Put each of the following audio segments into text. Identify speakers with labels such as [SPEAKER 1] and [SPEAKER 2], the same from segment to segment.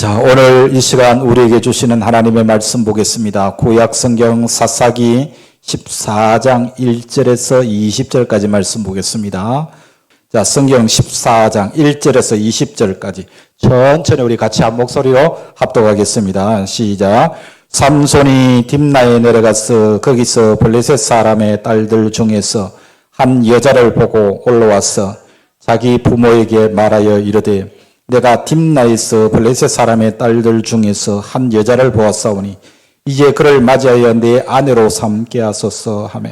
[SPEAKER 1] 자, 오늘 이 시간 우리에게 주시는 하나님의 말씀 보겠습니다. 구약 성경 사사기 14장 1절에서 20절까지 말씀 보겠습니다. 자, 성경 14장 1절에서 20절까지 천천히 우리 같이 한 목소리로 합독하겠습니다. 시작. 삼손이 딥나에 내려가서 거기서 블레셋 사람의 딸들 중에서 한 여자를 보고 올라와서 자기 부모에게 말하여 이르되 내가 딥나에서 블레셋 사람의 딸들 중에서 한 여자를 보았사오니 이제 그를 맞이하여 내 아내로 삼게 하소서 하며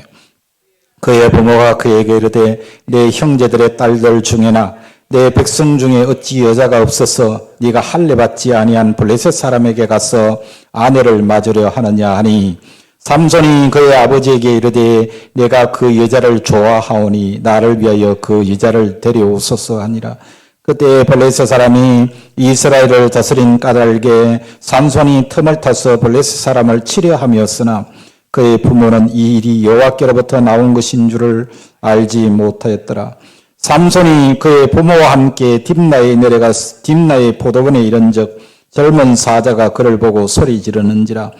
[SPEAKER 1] 그의 부모가 그에게 이르되 내 형제들의 딸들 중에나 내 백성 중에 어찌 여자가 없어서 네가 할례받지 아니한 블레셋 사람에게 가서 아내를 맞으려 하느냐 하니 삼손이 그의 아버지에게 이르되 내가 그 여자를 좋아하오니 나를 위하여 그 여자를 데려오소서 하니라. 그때 블레셋 사람이 이스라엘을 다스린 까닭에 삼손이 틈을 타서 블레셋 사람을 치려 함이었으나 그의 부모는 이 일이 여호와께로부터 나온 것인 줄을 알지 못하였더라. 삼손이 그의 부모와 함께 딥나에 내려가서 딥나의 포도원에 이른즉 젊은 사자가 그를 보고 소리 지르는지라.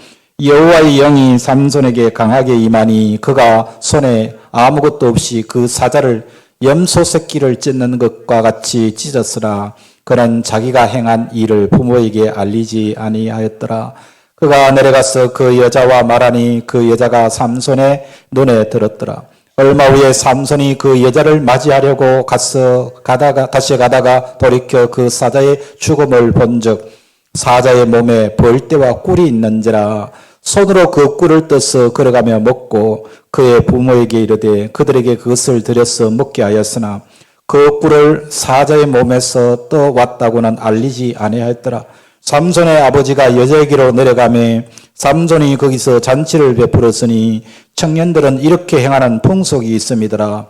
[SPEAKER 1] 여호와의 영이 삼손에게 강하게 임하니 그가 손에 아무것도 없이 그 사자를 염소 새끼를 찢는 것과 같이 찢었으나 그는 자기가 행한 일을 부모에게 알리지 아니하였더라. 그가 내려가서 그 여자와 말하니 그 여자가 삼손의 눈에 들었더라. 얼마 후에 삼손이 그 여자를 맞이하려고 다시 가다가 돌이켜 그 사자의 죽음을 본즉 사자의 몸에 벌떼와 꿀이 있는지라. 손으로 그 꿀을 떠서 걸어가며 먹고 그의 부모에게 이르되 그들에게 그것을 들여서 먹게 하였으나 그 꿀을 사자의 몸에서 떠왔다고는 알리지 아니하였더라. 삼손의 아버지가 여자에게로 내려가매 삼손이 거기서 잔치를 베풀었으니 청년들은 이렇게 행하는 풍속이 있음이더라.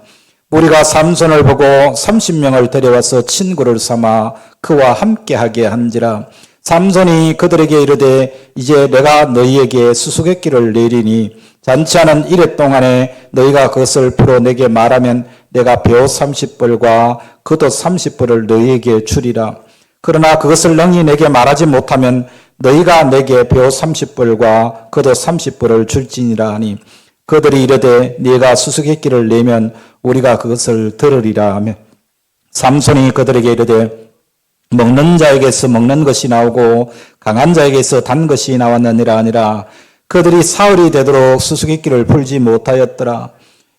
[SPEAKER 1] 우리가 삼손을 보고 30명을 데려와서 친구를 삼아 그와 함께하게 한지라. 삼손이 그들에게 이르되 이제 내가 너희에게 수수께끼를 내리니 잔치하는 이래 동안에 너희가 그것을 풀어 내게 말하면 내가 벼 30벌과 겉옷 30벌을 너희에게 주리라. 그러나 그것을 능히 내게 말하지 못하면 너희가 내게 벼 30벌과 겉옷 30벌을 줄지니라 하니 그들이 이르되 네가 수수께끼를 내면 우리가 그것을 들으리라 하며 삼손이 그들에게 이르되 먹는 자에게서 먹는 것이 나오고 강한 자에게서 단 것이 나왔느니라 아니라 그들이 사흘이 되도록 수수께끼를 풀지 못하였더라.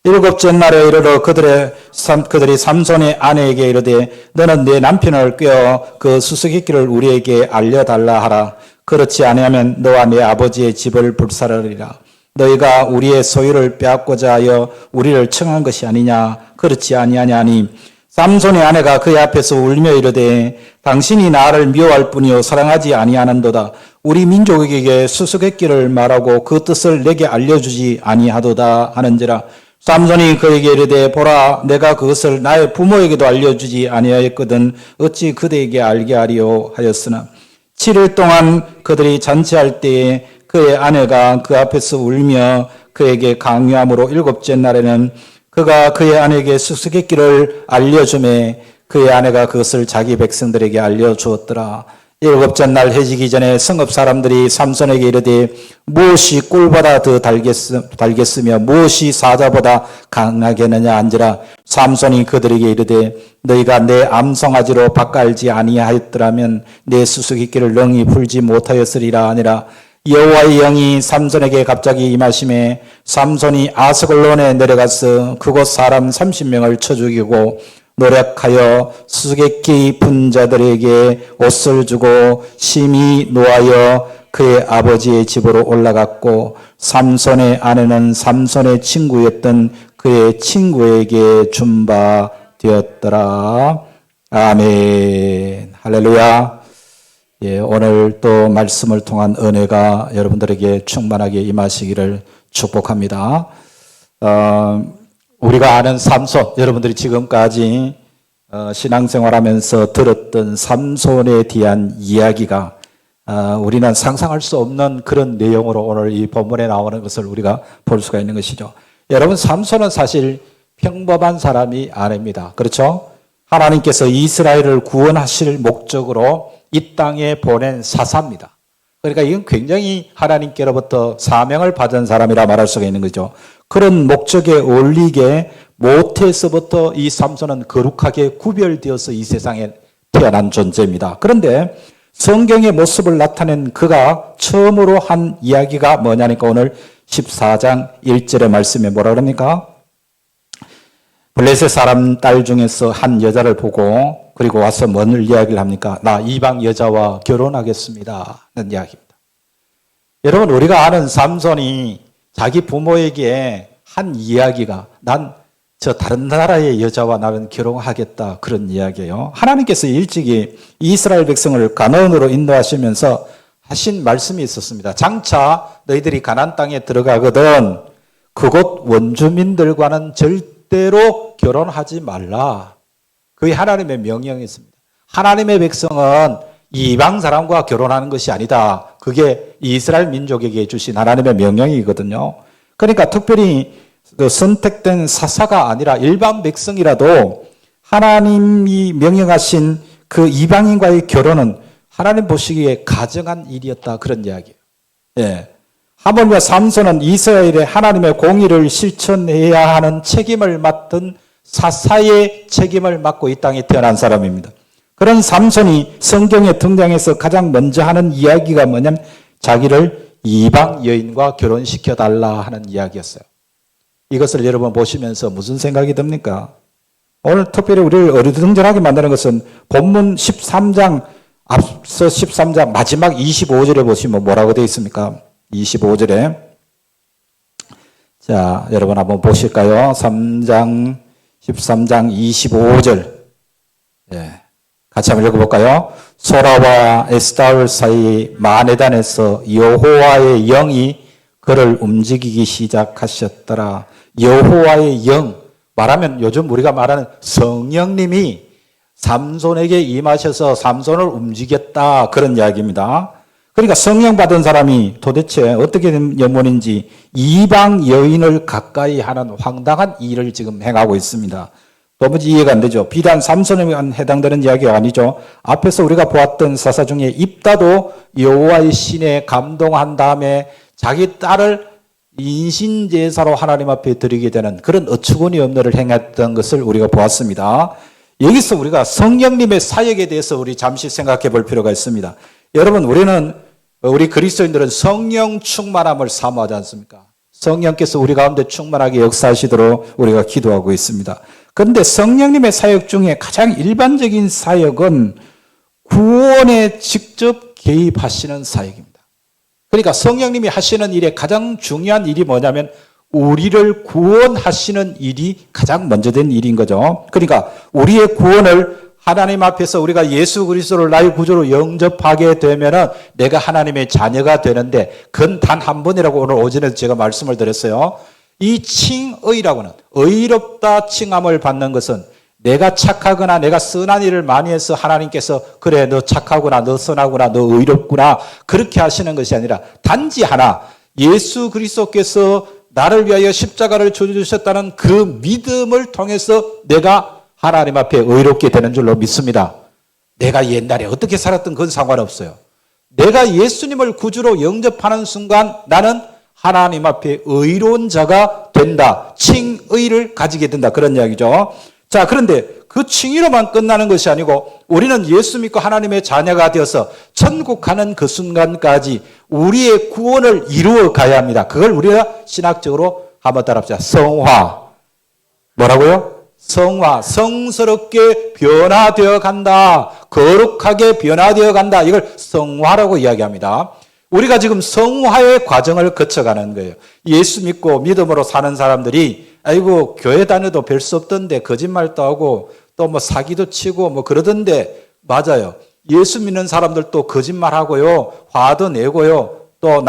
[SPEAKER 1] 일곱째 날에 이르러 그들이 삼손의 아내에게 이르되 너는 내 남편을 꿰어 그 수수께끼를 우리에게 알려달라 하라. 그렇지 아니하면 너와 내 아버지의 집을 불살르리라. 너희가 우리의 소유를 빼앗고자 하여 우리를 청한 것이 아니냐. 그렇지 아니하냐니 삼손의 아내가 그의 앞에서 울며 이르되 당신이 나를 미워할 뿐이요 사랑하지 아니하는도다. 우리 민족에게 수수께끼를 말하고 그 뜻을 내게 알려주지 아니하도다 하는지라. 삼손이 그에게 이르되 보라 내가 그것을 나의 부모에게도 알려주지 아니하였거든 어찌 그대에게 알게 하리요 하였으나 7일 동안 그들이 잔치할 때에 그의 아내가 그 앞에서 울며 그에게 강요함으로 일곱째 날에는 그가 그의 아내에게 수수께끼를 알려주매 그의 아내가 그것을 자기 백성들에게 알려주었더라. 일곱째 날 해지기 전에 성읍 사람들이 삼손에게 이르되 무엇이 꿀보다 더 달겠으며 무엇이 사자보다 강하겠느냐 한지라. 삼손이 그들에게 이르되 너희가 내 암송아지로 바꿔알지 아니하였더라면 내 수수께끼를 능히 풀지 못하였으리라 하니라. 여호와의 영이 삼손에게 갑자기 임하심에 삼손이 아스글론에 내려가서 그곳 사람 30명을 쳐 죽이고 노력하여 수수께끼 푼 자들에게 옷을 주고 심히 노하여 그의 아버지의 집으로 올라갔고 삼손의 아내는 삼손의 친구였던 그의 친구에게 준 바 되었더라. 아멘. 할렐루야. 예, 오늘 또 말씀을 통한 은혜가 여러분들에게 충만하게 임하시기를 축복합니다. 우리가 아는 삼손, 여러분들이 지금까지 신앙생활하면서 들었던 삼손에 대한 이야기가 우리는 상상할 수 없는 그런 내용으로 오늘 이 본문에 나오는 것을 우리가 볼 수가 있는 것이죠. 여러분, 삼손은 사실 평범한 사람이 아닙니다. 그렇죠? 하나님께서 이스라엘을 구원하실 목적으로 이 땅에 보낸 사사입니다. 그러니까 이건 굉장히 하나님께로부터 사명을 받은 사람이라 말할 수가 있는 거죠. 그런 목적에 어울리게 모태에서부터 이 삼손은 거룩하게 구별되어서 이 세상에 태어난 존재입니다. 그런데 성경의 모습을 나타낸 그가 처음으로 한 이야기가 뭐냐니까 오늘 14장 1절의 말씀에 뭐라 그럽니까? 블레셋 사람 딸 중에서 한 여자를 보고 그리고 와서 뭔 이야기를 합니까? 나 이방 여자와 결혼하겠습니다 하는 이야기입니다. 여러분, 우리가 아는 삼손이 자기 부모에게 한 이야기가 난 저 다른 나라의 여자와 나는 결혼하겠다 그런 이야기예요. 하나님께서 일찍이 이스라엘 백성을 가나안으로 인도하시면서 하신 말씀이 있었습니다. 장차 너희들이 가나안 땅에 들어가거든 그곳 원주민들과는 절대로 결혼하지 말라. 그게 하나님의 명령이었습니다. 하나님의 백성은 이방 사람과 결혼하는 것이 아니다. 그게 이스라엘 민족에게 주신 하나님의 명령이거든요. 그러니까 특별히 그 선택된 사사가 아니라 일반 백성이라도 하나님이 명령하신 그 이방인과의 결혼은 하나님 보시기에 가정한 일이었다 그런 이야기예요. 예. 하물며 삼손은 이스라엘의 하나님의 공의를 실천해야 하는 책임을 맡은 사사의 책임을 맡고 이 땅에 태어난 사람입니다. 그런 삼손이 성경에 등장해서 가장 먼저 하는 이야기가 뭐냐면 자기를 이방 여인과 결혼시켜달라 하는 이야기였어요. 이것을 여러분 보시면서 무슨 생각이 듭니까? 오늘 특별히 우리를 어리둥절하게 만드는 것은 본문 13장, 앞서 13장 마지막 25절에 보시면 뭐라고 되어 있습니까? 25절에. 자, 여러분 한번 보실까요? 13장 25절. 예. 같이 한번 읽어볼까요? 소라와 에스다올 사이 마네단에서 여호와의 영이 그를 움직이기 시작하셨더라. 여호와의 영, 말하면 요즘 우리가 말하는 성령님이 삼손에게 임하셔서 삼손을 움직였다 그런 이야기입니다. 그러니까 성령 받은 사람이 도대체 어떻게 된 영혼인지 이방 여인을 가까이 하는 황당한 일을 지금 행하고 있습니다. 도무지 이해가 안 되죠. 비단 삼손에만 해당되는 이야기가 아니죠. 앞에서 우리가 보았던 사사 중에 입다도 여호와의 신에 감동한 다음에 자기 딸을 인신제사로 하나님 앞에 드리게 되는 그런 어처구니 없는 일을 행했던 것을 우리가 보았습니다. 여기서 우리가 성령님의 사역에 대해서 우리 잠시 생각해 볼 필요가 있습니다. 여러분, 우리 그리스도인들은 성령 충만함을 사모하지 않습니까? 성령께서 우리 가운데 충만하게 역사하시도록 우리가 기도하고 있습니다. 그런데 성령님의 사역 중에 가장 일반적인 사역은 구원에 직접 개입하시는 사역입니다. 그러니까 성령님이 하시는 일에 가장 중요한 일이 뭐냐면 우리를 구원하시는 일이 가장 먼저 된 일인 거죠. 그러니까 우리의 구원을 하나님 앞에서 우리가 예수 그리스도를 나의 구주로 영접하게 되면은 내가 하나님의 자녀가 되는데 그건 단 한 번이라고 오늘 오전에 제가 말씀을 드렸어요. 이 칭의라고는 의롭다 칭함을 받는 것은 내가 착하거나 내가 선한 일을 많이 해서 하나님께서 그래 너 착하구나 너 선하구나 너 의롭구나 그렇게 하시는 것이 아니라 단지 하나 예수 그리스도께서 나를 위하여 십자가를 주셨다는 그 믿음을 통해서 내가 하나님 앞에 의롭게 되는 줄로 믿습니다. 내가 옛날에 어떻게 살았든 그건 상관없어요. 내가 예수님을 구주로 영접하는 순간 나는 하나님 앞에 의로운 자가 된다. 칭의를 가지게 된다. 그런 이야기죠. 자, 그런데 그 칭의로만 끝나는 것이 아니고 우리는 예수 믿고 하나님의 자녀가 되어서 천국 가는 그 순간까지 우리의 구원을 이루어 가야 합니다. 그걸 우리가 신학적으로 한번 따라합시다. 성화. 뭐라고요? 성화. 성스럽게 변화되어 간다. 거룩하게 변화되어 간다. 이걸 성화라고 이야기합니다. 우리가 지금 성화의 과정을 거쳐가는 거예요. 예수 믿고 믿음으로 사는 사람들이 아이고 교회 다녀도 별 수 없던데 거짓말도 하고 또 뭐 사기도 치고 뭐 그러던데 맞아요. 예수 믿는 사람들도 거짓말하고요. 화도 내고요. 또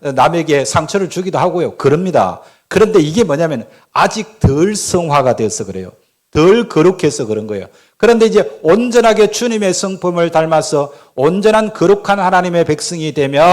[SPEAKER 1] 남에게 상처를 주기도 하고요. 그럽니다. 그런데 이게 뭐냐면 아직 덜 성화가 돼서 그래요. 덜 거룩해서 그런 거예요. 그런데 이제 온전하게 주님의 성품을 닮아서 온전한 거룩한 하나님의 백성이 되면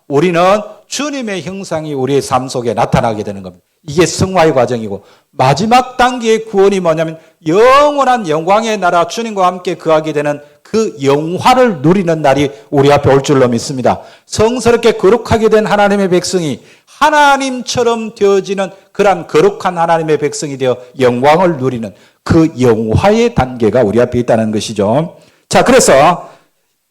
[SPEAKER 1] 우리는 주님의 형상이 우리의 삶 속에 나타나게 되는 겁니다. 이게 성화의 과정이고 마지막 단계의 구원이 뭐냐면 영원한 영광의 나라 주님과 함께 거하게 되는 그 영화를 누리는 날이 우리 앞에 올 줄로 믿습니다. 성스럽게 거룩하게 된 하나님의 백성이 하나님처럼 되어지는 그러한 거룩한 하나님의 백성이 되어 영광을 누리는 그 영화의 단계가 우리 앞에 있다는 것이죠. 자, 그래서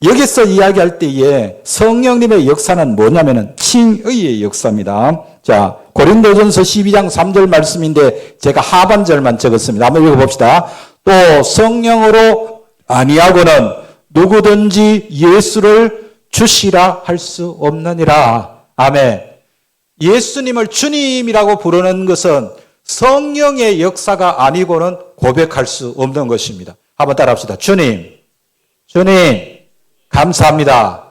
[SPEAKER 1] 여기서 이야기할 때에 성령님의 역사는 뭐냐면은 칭의의 역사입니다. 자, 고린도전서 12장 3절 말씀인데 제가 하반절만 적었습니다. 한번 읽어봅시다. 또 성령으로 아니하고는 누구든지 예수를 주시라 할 수 없느니라. 아멘. 예수님을 주님이라고 부르는 것은 성령의 역사가 아니고는 고백할 수 없는 것입니다. 한번 따라합시다. 주님, 주님, 감사합니다.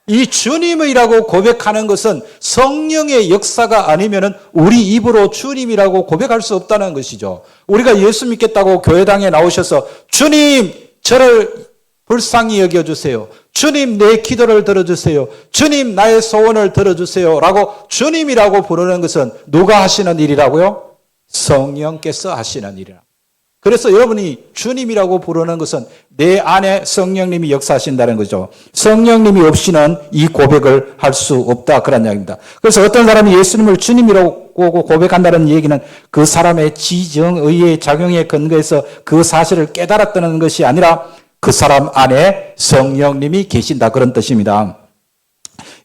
[SPEAKER 1] 이 주님이라고 고백하는 것은 성령의 역사가 아니면은 우리 입으로 주님이라고 고백할 수 없다는 것이죠. 우리가 예수 믿겠다고 교회당에 나오셔서 주님, 저를 불쌍히 여겨주세요. 주님, 내 기도를 들어주세요. 주님, 나의 소원을 들어주세요. 라고 주님이라고 부르는 것은 누가 하시는 일이라고요? 성령께서 하시는 일이라. 그래서 여러분이 주님이라고 부르는 것은 내 안에 성령님이 역사하신다는 거죠. 성령님이 없이는 이 고백을 할 수 없다. 그런 이야기입니다. 그래서 어떤 사람이 예수님을 주님이라고 고백한다는 얘기는 그 사람의 지정의의 작용에 근거해서 그 사실을 깨달았다는 것이 아니라 그 사람 안에 성령님이 계신다. 그런 뜻입니다.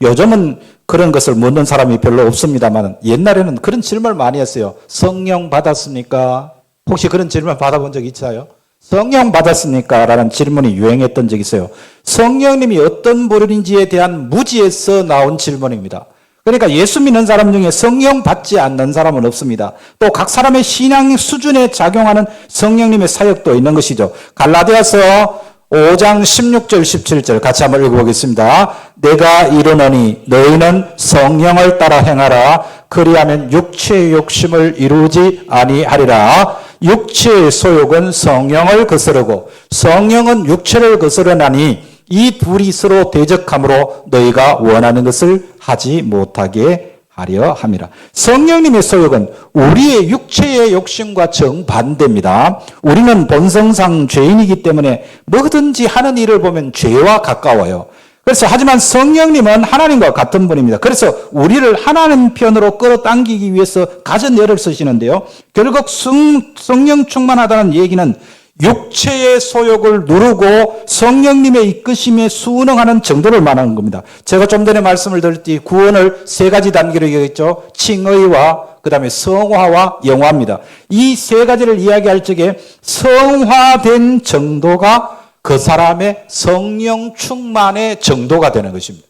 [SPEAKER 1] 요즘은 그런 것을 묻는 사람이 별로 없습니다만 옛날에는 그런 질문을 많이 했어요. 성령 받았습니까? 혹시 그런 질문 받아본 적 있어요? 성령 받았습니까? 라는 질문이 유행했던 적이 있어요. 성령님이 어떤 분인지에 대한 무지에서 나온 질문입니다. 그러니까 예수 믿는 사람 중에 성령 받지 않는 사람은 없습니다. 또 각 사람의 신앙 수준에 작용하는 성령님의 사역도 있는 것이죠. 갈라디아서 5장 16절 17절 같이 한번 읽어보겠습니다. 내가 이르노니 너희는 성령을 따라 행하라. 그리하면 육체의 욕심을 이루지 아니하리라. 육체의 소욕은 성령을 거스르고 성령은 육체를 거스르나니 이 둘이 서로 대적함으로 너희가 원하는 것을 하지 못하게 하려 함이라. 성령님의 소욕은 우리의 육체의 욕심과 정반대입니다. 우리는 본성상 죄인이기 때문에 뭐든지 하는 일을 보면 죄와 가까워요. 그래서 하지만 성령님은 하나님과 같은 분입니다. 그래서 우리를 하나님 편으로 끌어당기기 위해서 가전 열을 쓰시는데요. 결국 성령 충만하다는 얘기는 육체의 소욕을 누르고 성령님의 이끄심에 순응하는 정도를 말하는 겁니다. 제가 좀 전에 말씀을 드릴 때 구원을 세 가지 단계로 얘기했죠. 칭의와 그 다음에 성화와 영화입니다. 이 세 가지를 이야기할 적에 성화된 정도가 그 사람의 성령 충만의 정도가 되는 것입니다.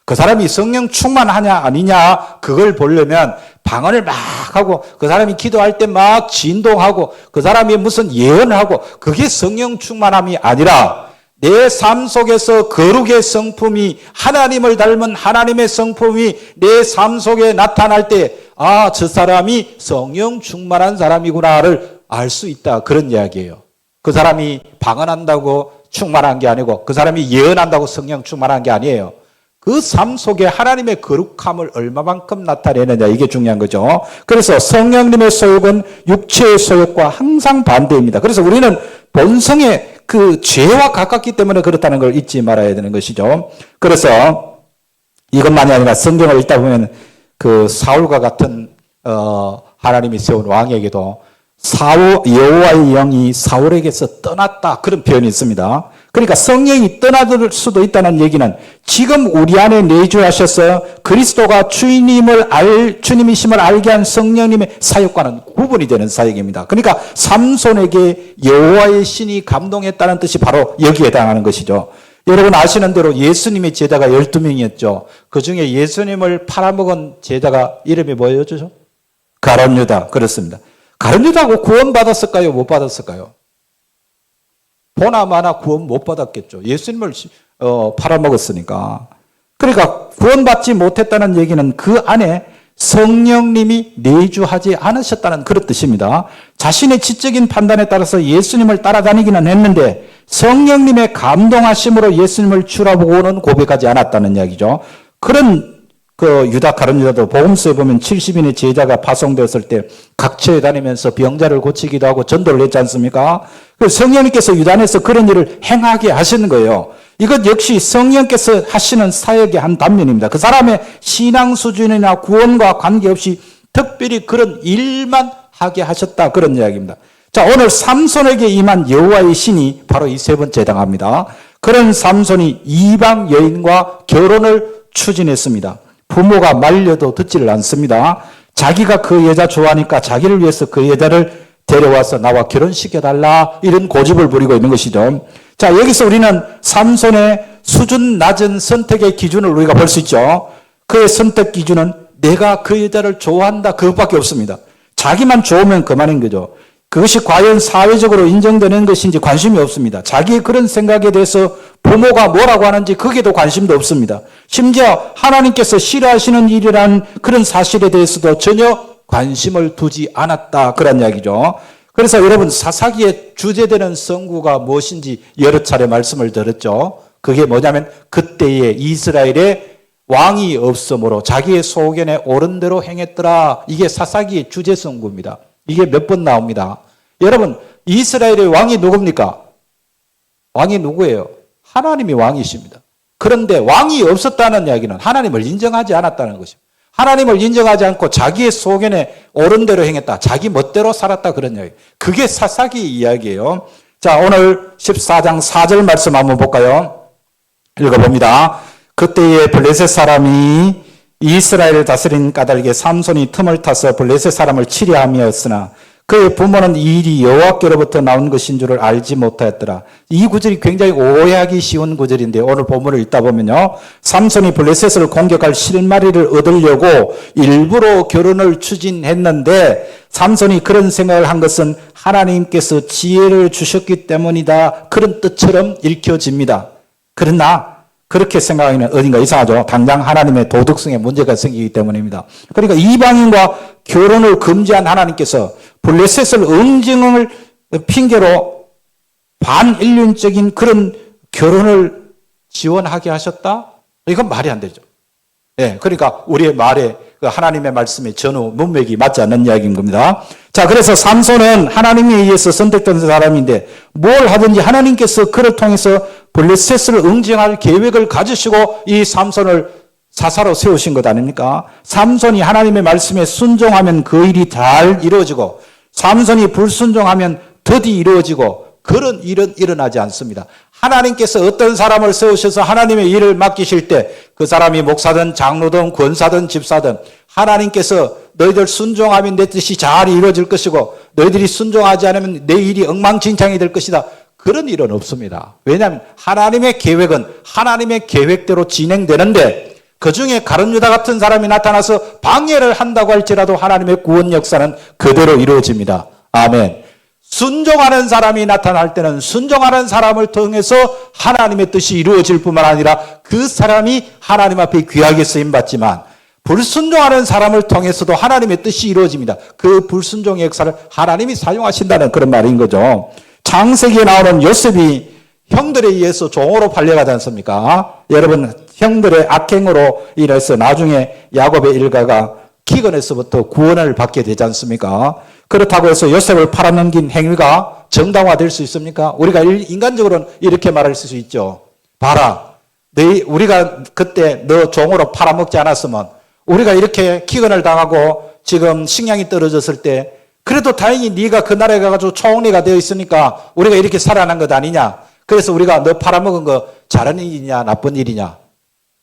[SPEAKER 1] 그 사람이 성령 충만하냐 아니냐 그걸 보려면 방언을 막 하고 그 사람이 기도할 때 막 진동하고 그 사람이 무슨 예언을 하고 그게 성령 충만함이 아니라 내 삶 속에서 거룩의 성품이 하나님을 닮은 하나님의 성품이 내 삶 속에 나타날 때 아, 저 사람이 성령 충만한 사람이구나를 알 수 있다. 그런 이야기예요. 그 사람이 방언한다고 충만한 게 아니고 그 사람이 예언한다고 성령 충만한 게 아니에요. 그 삶 속에 하나님의 거룩함을 얼마만큼 나타내느냐 이게 중요한 거죠. 그래서 성령님의 소욕은 육체의 소욕과 항상 반대입니다. 그래서 우리는 본성의 그 죄와 가깝기 때문에 그렇다는 걸 잊지 말아야 되는 것이죠. 그래서 이것만이 아니라 성경을 읽다 보면 그 사울과 같은 하나님이 세운 왕에게도 여호와의 영이 사울에게서 떠났다 그런 표현이 있습니다. 그러니까 성령이 떠나들 수도 있다는 얘기는 지금 우리 안에 내주하셔서 그리스도가 주님이심을 알게 한 성령님의 사역과는 구분이 되는 사역입니다. 그러니까 삼손에게 여호와의 신이 감동했다는 뜻이 바로 여기에 해당하는 것이죠. 여러분 아시는 대로 예수님의 제자가 12명이었죠. 그중에 예수님을 팔아먹은 제자가 이름이 뭐였죠? 가룟 유다. 그렇습니다. 가룟 유다하고 구원 받았을까요? 못 받았을까요? 보나마나 구원 못 받았겠죠. 예수님을 팔아먹었으니까. 그러니까 구원받지 못했다는 얘기는 그 안에 성령님이 내주하지 않으셨다는 그런 뜻입니다. 자신의 지적인 판단에 따라서 예수님을 따라다니기는 했는데 성령님의 감동하심으로 예수님을 주라보고는 고백하지 않았다는 이야기죠. 그런 그 유다 가룟 유다도 복음서에 보면 70인의 제자가 파송되었을 때 각처에 다니면서 병자를 고치기도 하고 전도를 했지 않습니까? 그 성령님께서 유다 안에서 그런 일을 행하게 하시는 거예요. 이것 역시 성령께서 하시는 사역의 한 단면입니다. 그 사람의 신앙 수준이나 구원과 관계없이 특별히 그런 일만 하게 하셨다, 그런 이야기입니다. 자, 오늘 삼손에게 임한 여호와의 신이 바로 이 세 번째 해당합니다. 그런 삼손이 이방 여인과 결혼을 추진했습니다. 부모가 말려도 듣지를 않습니다. 자기가 그 여자 좋아하니까 자기를 위해서 그 여자를 데려와서 나와 결혼시켜달라, 이런 고집을 부리고 있는 것이죠. 자, 여기서 우리는 삼손의 수준 낮은 선택의 기준을 우리가 볼 수 있죠. 그의 선택 기준은 내가 그 여자를 좋아한다, 그것밖에 없습니다. 자기만 좋으면 그만인 거죠. 그것이 과연 사회적으로 인정되는 것인지 관심이 없습니다. 자기의 그런 생각에 대해서 부모가 뭐라고 하는지 거기에도 관심도 없습니다. 심지어 하나님께서 싫어하시는 일이라는 그런 사실에 대해서도 전혀 관심을 두지 않았다, 그런 이야기죠. 그래서 여러분, 사사기의 주제되는 성구가 무엇인지 여러 차례 말씀을 드렸죠. 그게 뭐냐면 그때의 이스라엘의 왕이 없으므로 자기의 소견에 옳은 대로 행했더라. 이게 사사기의 주제 성구입니다. 이게 몇 번 나옵니다. 여러분, 이스라엘의 왕이 누굽니까? 왕이 누구예요? 하나님이 왕이십니다. 그런데 왕이 없었다는 이야기는 하나님을 인정하지 않았다는 것이죠. 하나님을 인정하지 않고 자기의 소견에 옳은 대로 행했다, 자기 멋대로 살았다, 그런 이야기. 그게 사사기 이야기예요. 자, 오늘 14장 4절 말씀 한번 볼까요? 읽어봅니다. 그때에 블레셋 사람이 이스라엘을 다스린 까닭에 삼손이 틈을 타서 블레셋 사람을 치려 함이었으나 그의 부모는 이 일이 여호와께로부터 나온 것인 줄을 알지 못하였더라. 이 구절이 굉장히 오해하기 쉬운 구절인데 오늘 본문을 읽다 보면요, 삼손이 블레셋을 공격할 실마리를 얻으려고 일부러 결혼을 추진했는데 삼손이 그런 생각을 한 것은 하나님께서 지혜를 주셨기 때문이다, 그런 뜻처럼 읽혀집니다. 그러나 그렇게 생각하기는 어딘가 이상하죠. 당장 하나님의 도덕성에 문제가 생기기 때문입니다. 그러니까 이방인과 결혼을 금지한 하나님께서 블레셋을 응징을 핑계로 반인륜적인 그런 결혼을 지원하게 하셨다? 이건 말이 안 되죠. 예, 그러니까 우리의 말에 하나님의 말씀에 전후 문맥이 맞지 않는 이야기인 겁니다. 자, 그래서 삼손은 하나님에 의해서 선택된 사람인데 뭘 하든지 하나님께서 그를 통해서 블레셋을 응징할 계획을 가지시고 이 삼손을 사사로 세우신 것 아닙니까? 삼손이 하나님의 말씀에 순종하면 그 일이 잘 이루어지고 삼손이 불순종하면 더디 이루어지고, 그런 일은 일어나지 않습니다. 하나님께서 어떤 사람을 세우셔서 하나님의 일을 맡기실 때 그 사람이 목사든 장로든 권사든 집사든 하나님께서 너희들 순종하면 내 뜻이 잘 이루어질 것이고 너희들이 순종하지 않으면 내 일이 엉망진창이 될 것이다, 그런 일은 없습니다. 왜냐하면 하나님의 계획은 하나님의 계획대로 진행되는데 그중에 가룟 유다 같은 사람이 나타나서 방해를 한다고 할지라도 하나님의 구원 역사는 그대로 이루어집니다. 아멘. 순종하는 사람이 나타날 때는 순종하는 사람을 통해서 하나님의 뜻이 이루어질 뿐만 아니라 그 사람이 하나님 앞에 귀하게 쓰임받지만 불순종하는 사람을 통해서도 하나님의 뜻이 이루어집니다. 그 불순종의 역사를 하나님이 사용하신다는 그런 말인 거죠. 창세기에 나오는 요셉이 형들에 의해서 종으로 팔려가지 않습니까? 여러분, 형들의 악행으로 인해서 나중에 야곱의 일가가 기근에서부터 구원을 받게 되지 않습니까? 그렇다고 해서 요셉을 팔아넘긴 행위가 정당화될 수 있습니까? 우리가 인간적으로는 이렇게 말할 수 있죠. 봐라, 우리가 그때 너 종으로 팔아먹지 않았으면 우리가 이렇게 기근을 당하고 지금 식량이 떨어졌을 때 그래도 다행히 네가 그 나라에 가가지고 총리가 되어 있으니까 우리가 이렇게 살아난 것 아니냐? 그래서 우리가 너 팔아먹은 거 잘한 일이냐 나쁜 일이냐?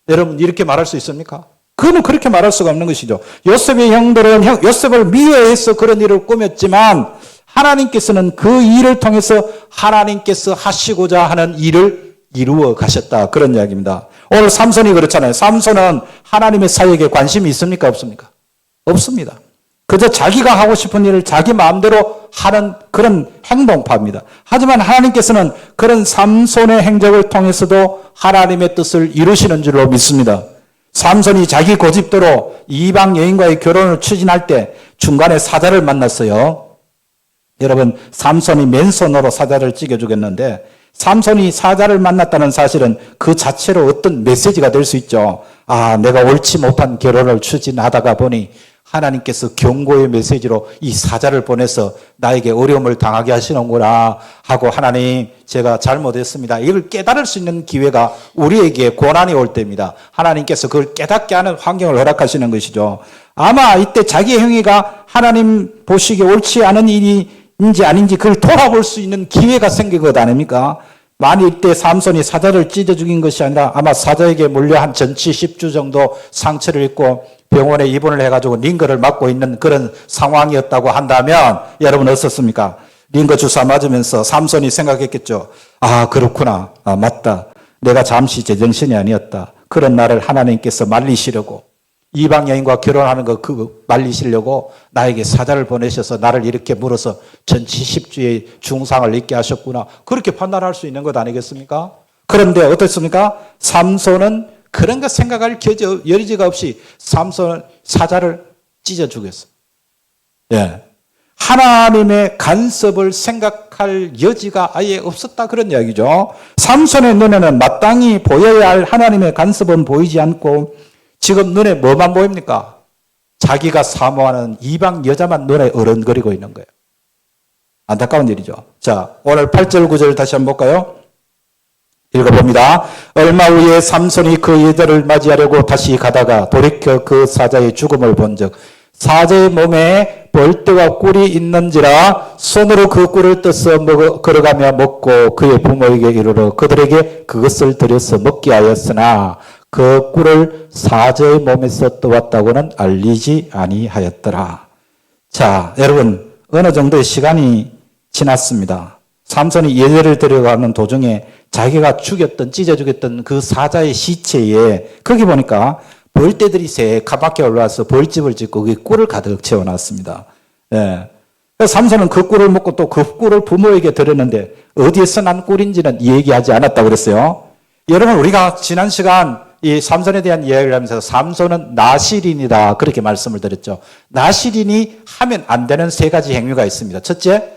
[SPEAKER 1] 여러분, 이렇게 말할 수 있습니까? 그는 그렇게 말할 수가 없는 것이죠. 요셉의 형들은 요셉을 미워해서 그런 일을 꾸몄지만 하나님께서는 그 일을 통해서 하나님께서 하시고자 하는 일을 이루어 가셨다, 그런 이야기입니다. 오늘 삼손이 그렇잖아요. 삼손은 하나님의 사역에 관심이 있습니까? 없습니까? 없습니다. 그저 자기가 하고 싶은 일을 자기 마음대로 하는 그런 행동파입니다. 하지만 하나님께서는 그런 삼손의 행적을 통해서도 하나님의 뜻을 이루시는 줄로 믿습니다. 삼손이 자기 고집대로 이방 여인과의 결혼을 추진할 때 중간에 사자를 만났어요. 여러분, 삼손이 맨손으로 사자를 찢어 죽였는데 삼손이 사자를 만났다는 사실은 그 자체로 어떤 메시지가 될 수 있죠. 아, 내가 옳지 못한 결혼을 추진하다가 보니 하나님께서 경고의 메시지로 이 사자를 보내서 나에게 어려움을 당하게 하시는구나 하고, 하나님 제가 잘못했습니다, 이걸 깨달을 수 있는 기회가 우리에게 고난이 올 때입니다. 하나님께서 그걸 깨닫게 하는 환경을 허락하시는 것이죠. 아마 이때 자기의 행위가 하나님 보시기에 옳지 않은 일인지 아닌지 그걸 돌아볼 수 있는 기회가 생긴 것 아닙니까? 만일 이때 삼손이 사자를 찢어 죽인 것이 아니라 아마 사자에게 물려 한 전치 10주 정도 상처를 입고 병원에 입원을 해가지고 링거를 맞고 있는 그런 상황이었다고 한다면 여러분 어떻습니까? 링거 주사 맞으면서 삼손이 생각했겠죠. 아, 그렇구나. 아, 맞다. 내가 잠시 제정신이 아니었다. 그런 나를 하나님께서 말리시려고, 이방 여인과 결혼하는 거 말리시려고 나에게 사자를 보내셔서 나를 이렇게 물어서 전치 10주의 중상을 입게 하셨구나. 그렇게 판단할 수 있는 것 아니겠습니까? 그런데 어떻습니까? 삼손은 그런 거 생각할 여지가 없이 삼손은 사자를 찢어 죽였어요. 예. 하나님의 간섭을 생각할 여지가 아예 없었다, 그런 이야기죠. 삼손의 눈에는 마땅히 보여야 할 하나님의 간섭은 보이지 않고 지금 눈에 뭐만 보입니까? 자기가 사모하는 이방 여자만 눈에 어른거리고 있는 거예요. 안타까운 일이죠. 자, 오늘 8절 9절 다시 한번 볼까요? 읽어봅니다. 얼마 후에 삼손이 그 여자를 맞이하려고 다시 가다가 돌이켜 그 사자의 죽음을 본즉 사자의 몸에 벌떼와 꿀이 있는지라 손으로 그 꿀을 떠서 걸어가며 먹고 그의 부모에게 이르러 그들에게 그것을 들여서 먹게 하였으나 그 꿀을 사자의 몸에서 떠왔다고는 알리지 아니하였더라. 자, 여러분, 어느 정도의 시간이 지났습니다. 삼손이 여자를 데려가는 도중에 자기가 찢어 죽였던 그 사자의 시체에 거기 보니까 벌떼들이 새카맣게 올라와서 벌집을 짓고 거기 꿀을 가득 채워놨습니다. 예. 그래서 삼손은 그 꿀을 먹고 또 그 꿀을 부모에게 드렸는데 어디에서 난 꿀인지는 얘기하지 않았다고 그랬어요. 여러분, 우리가 지난 시간 이 삼손에 대한 이야기를 하면서 삼손은 나실인이다 그렇게 말씀을 드렸죠. 나실인이 하면 안 되는 세 가지 행위가 있습니다. 첫째,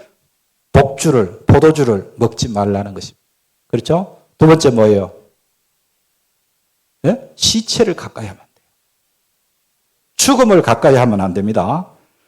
[SPEAKER 1] 포도주를 먹지 말라는 것입니다. 그렇죠? 두 번째 뭐예요? 네? 시체를 가까이 하면 안 돼요. 죽음을 가까이 하면 안 됩니다.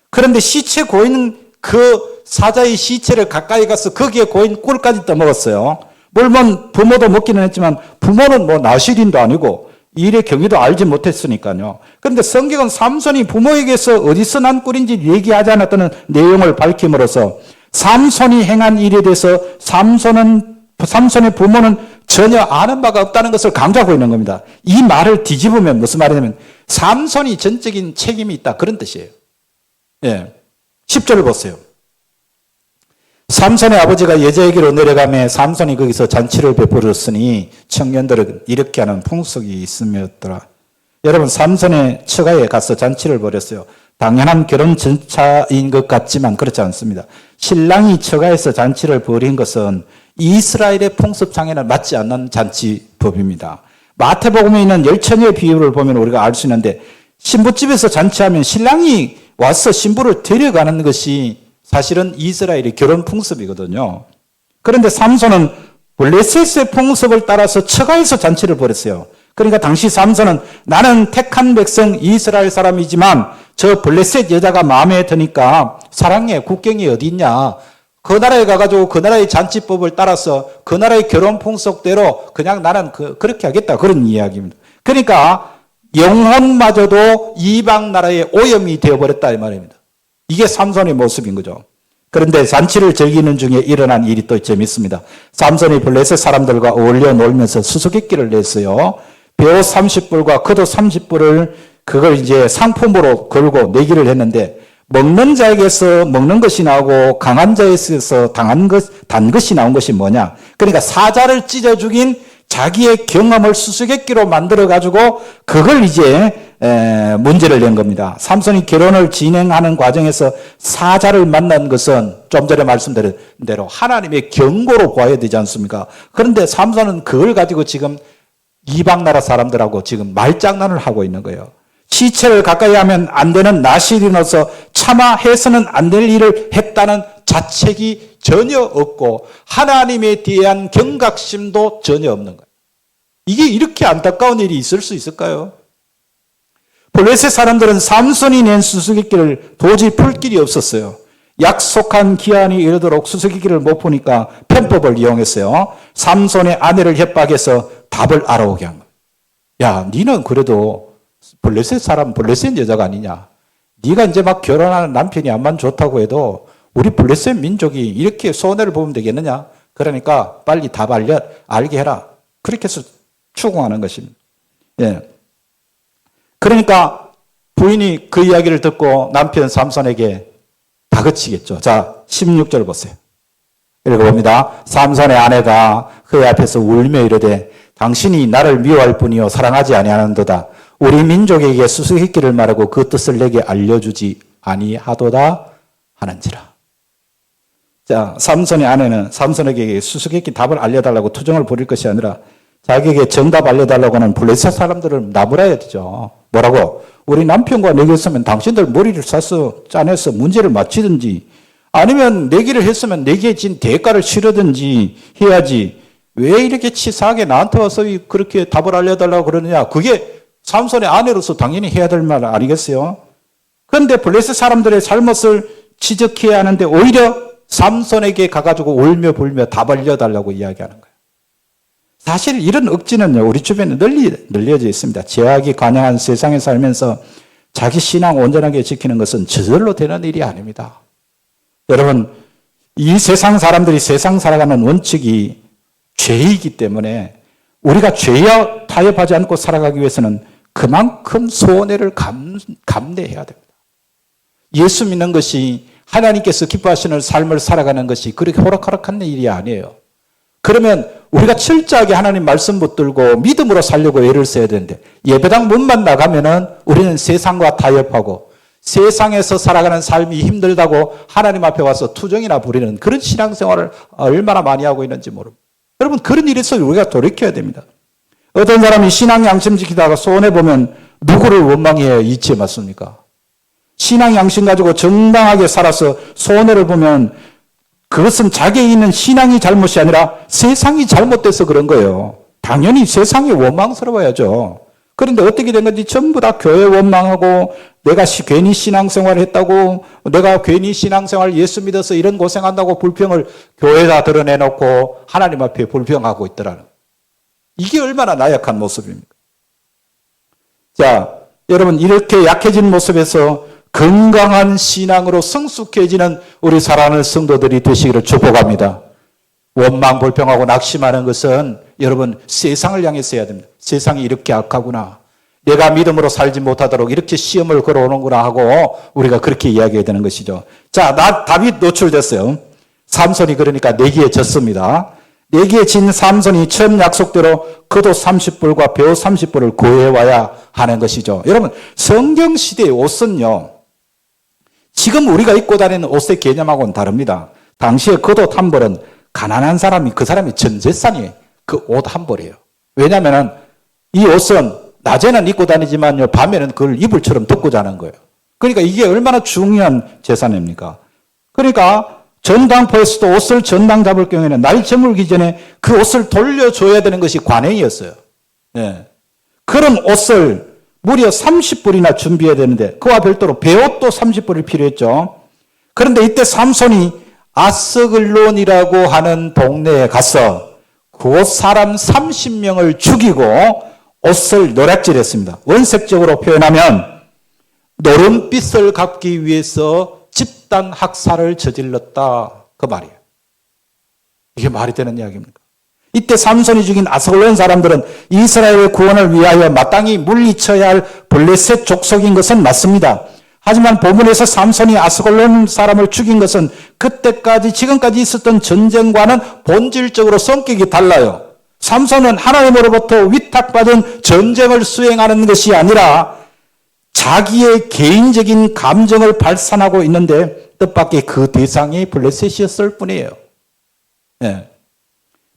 [SPEAKER 1] 그런데 시체 고이는 그 사자의 시체를 가까이 가서 거기에 고인 꿀까지 떠먹었어요. 물론 부모도 먹기는 했지만 부모는 뭐 나실인도 아니고 일의 경위도 알지 못했으니까요. 그런데 성경은 삼손이 부모에게서 어디서 난 꿀인지 얘기하지 않았다는 내용을 밝힘으로써 삼손이 행한 일에 대해서 삼손의 부모는 전혀 아는 바가 없다는 것을 강조하고 있는 겁니다. 이 말을 뒤집으면 무슨 말이냐면 삼손이 전적인 책임이 있다 그런 뜻이에요. 예. 10절을 보세요. 삼손의 아버지가 여자에게로 내려가매 삼손이 거기서 잔치를 베풀었으니 청년들은 이렇게 하는 풍속이 있음이었더라. 여러분, 삼손의 처가에 가서 잔치를 벌였어요. 당연한 결혼 전차인 것 같지만 그렇지 않습니다. 신랑이 처가에서 잔치를 벌인 것은 이스라엘의 풍습상에는 맞지 않는 잔치법입니다. 마태복음에 있는 열처녀의 비유를 보면 우리가 알 수 있는데 신부집에서 잔치하면 신랑이 와서 신부를 데려가는 것이 사실은 이스라엘의 결혼 풍습이거든요. 그런데 삼손은 블레셋의 풍습을 따라서 처가에서 잔치를 벌였어요. 그러니까 당시 삼손은 나는 택한 백성 이스라엘 사람이지만 저 블레셋 여자가 마음에 드니까 사랑해, 국경이 어디 있냐. 그 나라에 가가지고 그 나라의 잔치법을 따라서 그 나라의 결혼 풍속대로 그냥 나는 그렇게 하겠다. 그런 이야기입니다. 그러니까 영혼마저도 이방 나라의 오염이 되어버렸다 이 말입니다. 이게 삼손의 모습인 거죠. 그런데 잔치를 즐기는 중에 일어난 일이 또 재밌습니다. 삼손이 블레셋 사람들과 어울려 놀면서 수수께끼를 냈어요. 벼 30불과 겉옷 30불을 그걸 이제 상품으로 걸고 내기를 했는데 먹는 자에게서 먹는 것이 나오고 강한 자에서 단 것이 나온 것이 뭐냐. 그러니까 사자를 찢어 죽인 자기의 경험을 수수께끼로 만들어가지고 그걸 이제 문제를 낸 겁니다. 삼손이 결혼을 진행하는 과정에서 사자를 만난 것은 좀 전에 말씀드린 대로 하나님의 경고로 봐야 되지 않습니까? 그런데 삼손은 그걸 가지고 지금 이방 나라 사람들하고 지금 말장난을 하고 있는 거예요. 시체를 가까이 하면 안 되는 나실인으로서 차마 해서는 안 될 일을 했고 구원했다는 자책이 전혀 없고 하나님에 대한 경각심도 전혀 없는 거예요. 이게 이렇게 안타까운 일이 있을 수 있을까요? 블레셋 사람들은 삼손이 낸 수수께끼를 도저히 풀 길이 없었어요. 약속한 기한이 이르도록 수수께끼를 못 푸니까 편법을 이용했어요. 삼손의 아내를 협박해서 답을 알아오게 한 거예요. 야, 니는 그래도 블레셋 사람, 블레셋 여자가 아니냐. 네가 이제 막 결혼하는 남편이 암만 좋다고 해도 우리 블레셋 민족이 이렇게 손해를 보면 되겠느냐. 그러니까 빨리 답 알게 해라. 그렇게 해서 추궁하는 것입니다. 예. 그러니까 부인이 그 이야기를 듣고 남편 삼손에게 다그치겠죠. 자, 16절 보세요. 읽어봅니다. 삼손의 아내가 그의 앞에서 울며 이르되 당신이 나를 미워할 뿐이요 사랑하지 아니하는도다. 우리 민족에게 수수께끼를 말하고 그 뜻을 내게 알려주지 아니하도다 하는지라. 자, 삼손의 아내는 삼손에게 수수께끼 답을 알려달라고 투정을 벌일 것이 아니라 자기에게 정답 알려달라고 하는 블레셋 사람들을 나무라야 되죠. 뭐라고? 우리 남편과 내기 했으면 당신들 머리를 싸서 짜내서 문제를 맞히든지 아니면 내기를 했으면 내기에 진 대가를 치르든지 해야지 왜 이렇게 치사하게 나한테 와서 그렇게 답을 알려달라고 그러느냐. 그게 삼손의 아내로서 당연히 해야 될 말 아니겠어요? 그런데 블레셋 사람들의 잘못을 지적해야 하는데 오히려 삼손에게 가가지고 울며 불며 답 알려달라고 이야기하는 거예요. 사실 이런 억지는요, 우리 주변에 널리 늘려져 있습니다. 죄악이 관영한 세상에 살면서 자기 신앙 온전하게 지키는 것은 저절로 되는 일이 아닙니다. 여러분, 이 세상 사람들이 세상 살아가는 원칙이 죄이기 때문에 우리가 죄와 타협하지 않고 살아가기 위해서는 그만큼 손해를 감내해야 됩니다. 예수 믿는 것이 하나님께서 기뻐하시는 삶을 살아가는 것이 그렇게 호락호락한 일이 아니에요. 그러면 우리가 철저하게 하나님 말씀 붙들고 믿음으로 살려고 애를 써야 되는데 예배당 문만 나가면은 우리는 세상과 타협하고 세상에서 살아가는 삶이 힘들다고 하나님 앞에 와서 투정이나 부리는 그런 신앙생활을 얼마나 많이 하고 있는지 모릅니다. 여러분, 그런 일에서 우리가 돌이켜야 됩니다. 어떤 사람이 신앙 양심 지키다가 손해보면 누구를 원망해야 이치에 맞습니까? 신앙 양심 가지고 정당하게 살아서 손해를 보면 그것은 자기에 있는 신앙이 잘못이 아니라 세상이 잘못돼서 그런 거예요. 당연히 세상이 원망스러워야죠. 그런데 어떻게 된 건지 전부 다 교회 원망하고 내가 괜히 신앙생활을 했다고 내가 괜히 신앙생활 예수 믿어서 이런 고생한다고 불평을 교회에다 드러내놓고 하나님 앞에 불평하고 있더라는. 이게 얼마나 나약한 모습입니까? 자, 여러분, 이렇게 약해진 모습에서 건강한 신앙으로 성숙해지는 우리 사랑하는 성도들이 되시기를 축복합니다. 원망, 불평하고 낙심하는 것은 여러분 세상을 향해서 해야 됩니다. 세상이 이렇게 악하구나. 내가 믿음으로 살지 못하도록 이렇게 시험을 걸어오는구나 하고 우리가 그렇게 이야기해야 되는 것이죠. 자, 답이 노출됐어요. 삼손이 그러니까 내기에 졌습니다. 내기에 진 삼손이 처음 약속대로 겉옷 30불과 배옷 30불을 구해와야 하는 것이죠. 여러분, 성경시대의 옷은요, 지금 우리가 입고 다니는 옷의 개념하고는 다릅니다. 당시에 겉옷 한 벌은 가난한 사람이 그 사람이 전 재산이 그 옷 한 벌이에요. 왜냐하면 이 옷은 낮에는 입고 다니지만요, 밤에는 그걸 이불처럼 덮고 자는 거예요. 그러니까 이게 얼마나 중요한 재산입니까? 그러니까 전당포에서도 옷을 전당 잡을 경우에는 날 저물기 전에 그 옷을 돌려줘야 되는 것이 관행이었어요. 네. 그런 옷을 무려 30불이나 준비해야 되는데 그와 별도로 배옷도 30불이 필요했죠. 그런데 이때 삼손이 아스글론이라고 하는 동네에 가서 그곳 사람 30명을 죽이고 옷을 노략질했습니다. 원색적으로 표현하면 노름빛을 갚기 위해서 집단 학살을 저질렀다, 그 말이에요. 이게 말이 되는 이야기입니까? 이때 삼손이 죽인 아스글론 사람들은 이스라엘의 구원을 위하여 마땅히 물리쳐야 할 블레셋 족속인 것은 맞습니다. 하지만 본문에서 삼손이 아스글론 사람을 죽인 것은 그때까지 지금까지 있었던 전쟁과는 본질적으로 성격이 달라요. 삼손은 하나님으로부터 위탁받은 전쟁을 수행하는 것이 아니라 자기의 개인적인 감정을 발산하고 있는데 뜻밖의 그 대상이 블레셋이었을 뿐이에요. 네.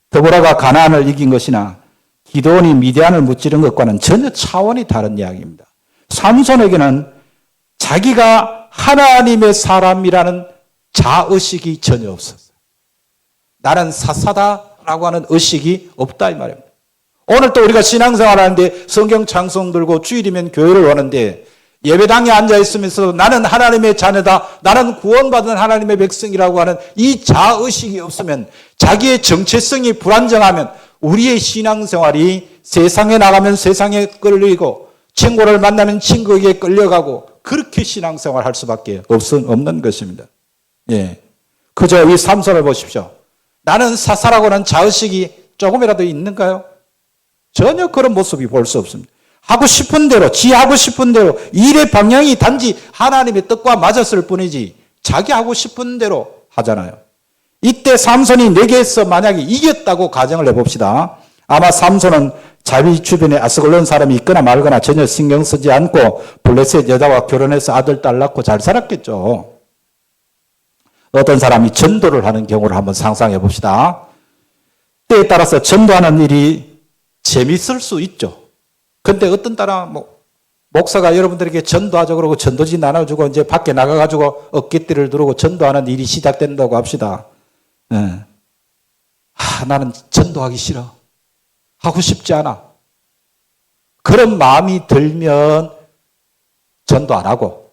[SPEAKER 1] 드보라가 가나안을 이긴 것이나 기드온이 미디안을 무찌른 것과는 전혀 차원이 다른 이야기입니다. 삼손에게는 자기가 하나님의 사람이라는 자의식이 전혀 없었어요. 나는 사사다라고 하는 의식이 없다 이 말입니다. 오늘 또 우리가 신앙생활 하는데 성경 찬송 들고 주일이면 교회를 오는데 예배당에 앉아있으면서 나는 하나님의 자녀다, 나는 구원받은 하나님의 백성이라고 하는 이 자의식이 없으면, 자기의 정체성이 불안정하면 우리의 신앙생활이 세상에 나가면 세상에 끌리고 친구를 만나면 친구에게 끌려가고 그렇게 신앙생활 할 수밖에 없는 것입니다. 예. 그저 이 삼손을 보십시오. 나는 사사라고는 자의식이 조금이라도 있는가요? 전혀 그런 모습이 볼 수 없습니다. 하고 싶은 대로, 하고 싶은 대로, 일의 방향이 단지 하나님의 뜻과 맞았을 뿐이지 자기 하고 싶은 대로 하잖아요. 이때 삼손이 내게서 만약에 이겼다고 가정을 해봅시다. 아마 삼손은 자기 주변에 아스글론 사람이 있거나 말거나 전혀 신경 쓰지 않고 블레셋 여자와 결혼해서 아들, 딸 낳고 잘 살았겠죠. 어떤 사람이 전도를 하는 경우를 한번 상상해 봅시다. 때에 따라서 전도하는 일이 재밌을 수 있죠. 근데 어떤 따라 목사가 여러분들에게 전도하자고 그러고 전도지 나눠주고 이제 밖에 나가가지고 어깨띠를 두르고 전도하는 일이 시작된다고 합시다. 네. 나는 전도하기 싫어. 하고 싶지 않아. 그런 마음이 들면 전도 안 하고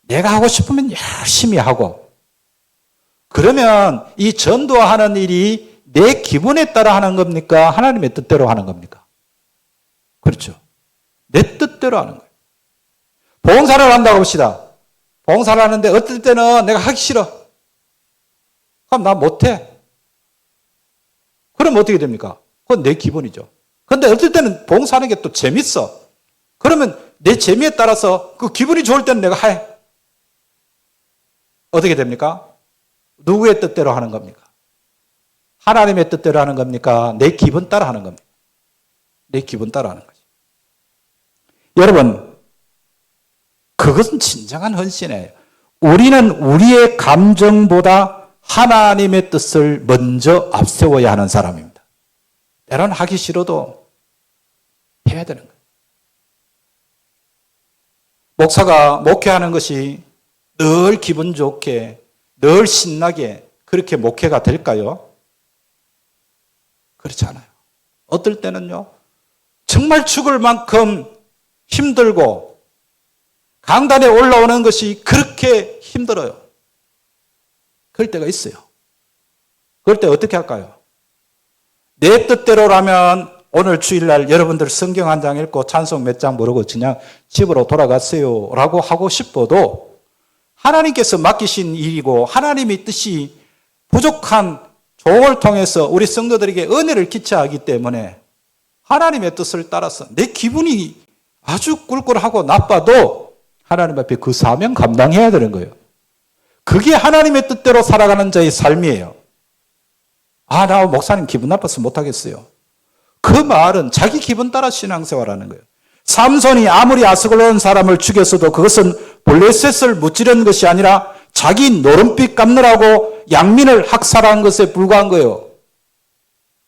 [SPEAKER 1] 내가 하고 싶으면 열심히 하고 그러면 이 전도하는 일이 내 기분에 따라 하는 겁니까? 하나님의 뜻대로 하는 겁니까? 그렇죠. 내 뜻대로 하는 거예요. 봉사를 한다고 봅시다. 봉사를 하는데 어떨 때는 내가 하기 싫어. 그럼 나 못해. 그럼 어떻게 됩니까? 그건 내 기분이죠. 그런데 어떨 때는 봉사하는 게 또 재밌어. 그러면 내 재미에 따라서 그 기분이 좋을 때는 내가 해. 어떻게 됩니까? 누구의 뜻대로 하는 겁니까? 하나님의 뜻대로 하는 겁니까? 내 기분 따라 하는 겁니까? 내 기분 따라 하는 거죠. 여러분, 그것은 진정한 헌신이에요. 우리는 우리의 감정보다 하나님의 뜻을 먼저 앞세워야 하는 사람입니다. 때로는 하기 싫어도 해야 되는 거예요. 목사가 목회하는 것이 늘 기분 좋게, 늘 신나게 그렇게 목회가 될까요? 그렇지 않아요. 어떨 때는요, 정말 죽을 만큼 힘들고 강단에 올라오는 것이 그렇게 힘들어요. 그럴 때가 있어요. 그럴 때 어떻게 할까요? 내 뜻대로라면 오늘 주일날 여러분들 성경 한 장 읽고 찬송 몇 장 모르고 그냥 집으로 돌아가세요 라고 하고 싶어도 하나님께서 맡기신 일이고 하나님의 뜻이 부족한 종을 통해서 우리 성도들에게 은혜를 끼쳐하기 때문에 하나님의 뜻을 따라서 내 기분이 아주 꿀꿀하고 나빠도 하나님 앞에 그 사명 감당해야 되는 거예요. 그게 하나님의 뜻대로 살아가는 자의 삶이에요. 나 목사님 기분 나빠서 못하겠어요. 그 말은 자기 기분 따라 신앙생활하는 거예요. 삼손이 아무리 아스글론 사람을 죽였어도 그것은 블레셋을 무찌른 것이 아니라 자기 노름빛 갚느라고 양민을 학살한 것에 불과한 거예요.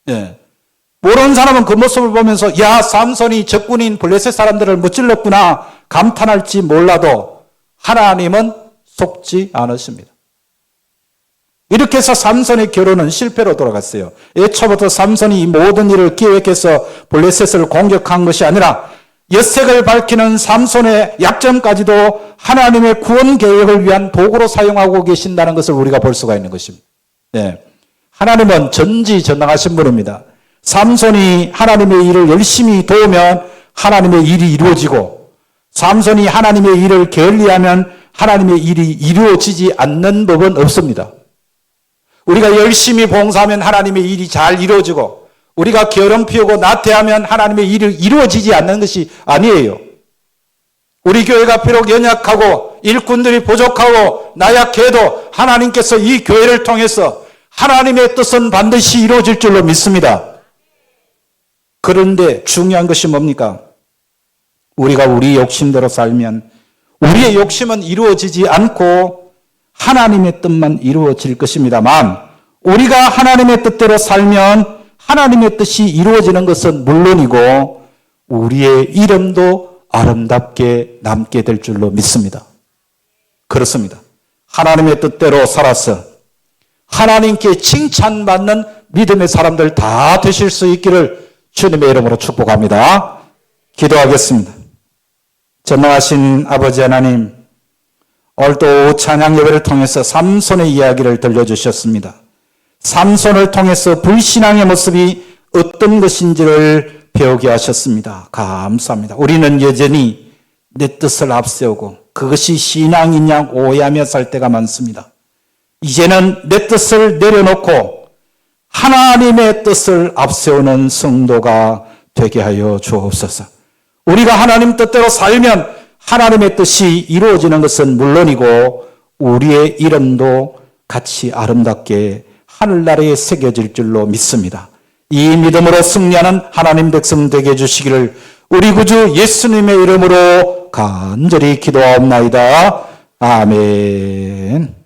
[SPEAKER 1] 예. 모르는 사람은 그 모습을 보면서 삼손이 적군인 블레셋 사람들을 무찔렀구나 감탄할지 몰라도 하나님은 속지 않으십니다. 이렇게 해서 삼손의 결혼은 실패로 돌아갔어요. 애초부터 삼손이 이 모든 일을 기획해서 블레셋을 공격한 것이 아니라 여색을 밝히는 삼손의 약점까지도 하나님의 구원 계획을 위한 도구로 사용하고 계신다는 것을 우리가 볼 수가 있는 것입니다. 네. 하나님은 전지전능하신 분입니다. 삼손이 하나님의 일을 열심히 도우면 하나님의 일이 이루어지고 삼손이 하나님의 일을 게을리하면 하나님의 일이 이루어지지 않는 법은 없습니다. 우리가 열심히 봉사하면 하나님의 일이 잘 이루어지고 우리가 게으름 피우고 나태하면 하나님의 일이 이루어지지 않는 것이 아니에요. 우리 교회가 비록 연약하고 일꾼들이 부족하고 나약해도 하나님께서 이 교회를 통해서 하나님의 뜻은 반드시 이루어질 줄로 믿습니다. 그런데 중요한 것이 뭡니까? 우리가 우리 욕심대로 살면 우리의 욕심은 이루어지지 않고 하나님의 뜻만 이루어질 것입니다만 우리가 하나님의 뜻대로 살면 하나님의 뜻이 이루어지는 것은 물론이고 우리의 이름도 아름답게 남게 될 줄로 믿습니다. 그렇습니다. 하나님의 뜻대로 살아서 하나님께 칭찬받는 믿음의 사람들 다 되실 수 있기를 주님의 이름으로 축복합니다. 기도하겠습니다. 전능하신 아버지 하나님, 오늘도 찬양 예배를 통해서 삼손의 이야기를 들려주셨습니다. 삼손을 통해서 불신앙의 모습이 어떤 것인지를 배우게 하셨습니다. 감사합니다. 우리는 여전히 내 뜻을 앞세우고 그것이 신앙이냐 오해하며 살 때가 많습니다. 이제는 내 뜻을 내려놓고 하나님의 뜻을 앞세우는 성도가 되게 하여 주옵소서. 우리가 하나님 뜻대로 살면 하나님의 뜻이 이루어지는 것은 물론이고 우리의 이름도 같이 아름답게 하늘나라에 새겨질 줄로 믿습니다. 이 믿음으로 승리하는 하나님 백성 되게 해주시기를 우리 구주 예수님의 이름으로 간절히 기도하옵나이다. 아멘.